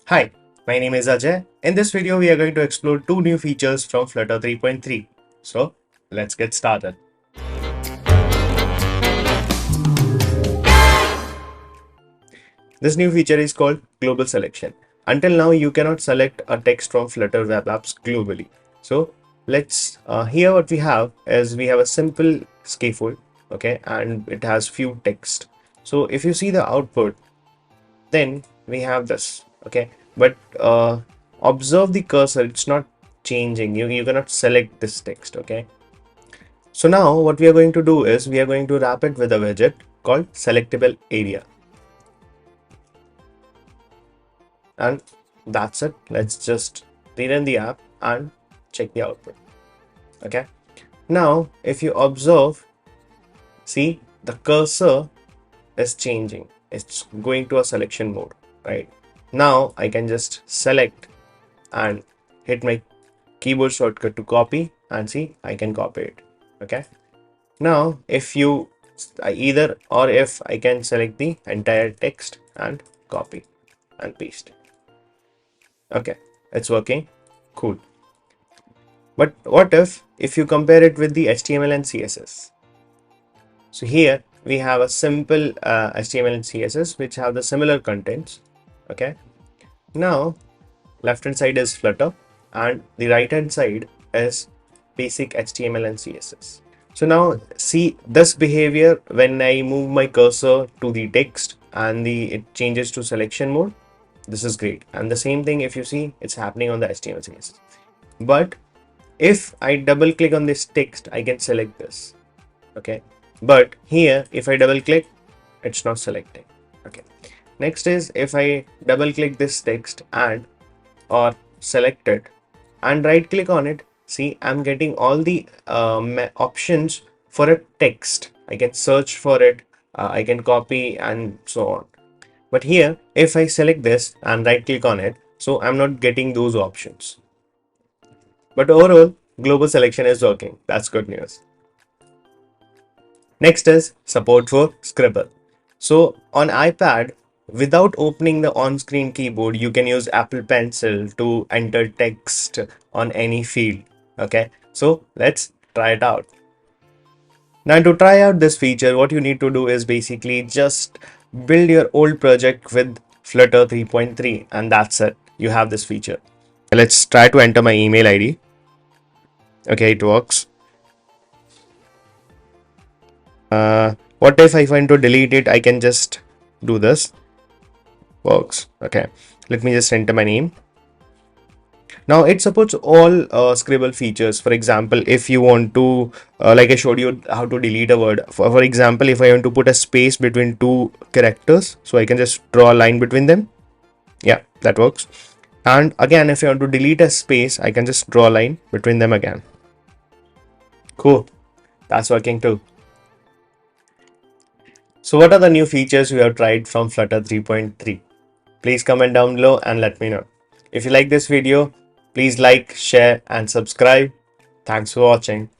Hi, my name is Ajay. In this video, we are going to explore two new features from Flutter 3.3. So, let's get started. This new feature is called Global Selection. Until now, you cannot select a text from Flutter web apps globally. So, let's here what we have is we have a simple scaffold, okay, and it has few text. So, if you see the output, then we have this, okay, but observe the cursor, it's not changing. You cannot select this text, okay. So now what we are going to do is we are going to wrap it with a widget called selectable area, and that's it. Let's just rerun the app and check the output. Okay, now if you observe, see the cursor is changing, it's going to a selection mode, right? Now I can just select and hit my keyboard shortcut to copy, and see I can copy it. Okay, now if you either or if I can select the entire text and copy and paste. Okay, it's working. Cool. But what if you compare it with the HTML and CSS? So here we have a simple HTML and CSS which have the similar contents. Okay, now left hand side is Flutter and the right hand side is basic HTML and CSS. So now see this behavior when I move my cursor to the text and it changes to selection mode. This is great. And the same thing, if you see, it's happening on the HTML CSS. But if I double click on this text, I can select this. Okay. But here, if I double click, it's not selecting. Okay. Next is if I double click this text and or select it and right click on it, see I'm getting all the options for a text. I can search for it, I can copy and so on. But here if I select this and right click on it, so I'm not getting those options. But overall global selection is working. That's good news. Next is support for Scribble. So on iPad, without opening the on-screen keyboard, you can use Apple Pencil to enter text on any field. Okay, so let's try it out. Now to try out this feature, what you need to do is basically just build your old project with Flutter 3.3 and that's it. You have this feature. Let's try to enter my email ID. Okay, it works. What if I want to delete it? I can just do this. Works. Okay, let me just enter my name. Now it supports all Scribble features. For example, if you want to, like I showed you how to delete a word. For example, if I want to put a space between two characters, so I can just draw a line between them. Yeah, that works. And again, if I want to delete a space, I can just draw a line between them again. Cool. That's working too. So what are the new features you have tried from Flutter 3.3? Please comment down below and let me know. If you like this video, please like, share and subscribe. Thanks for watching.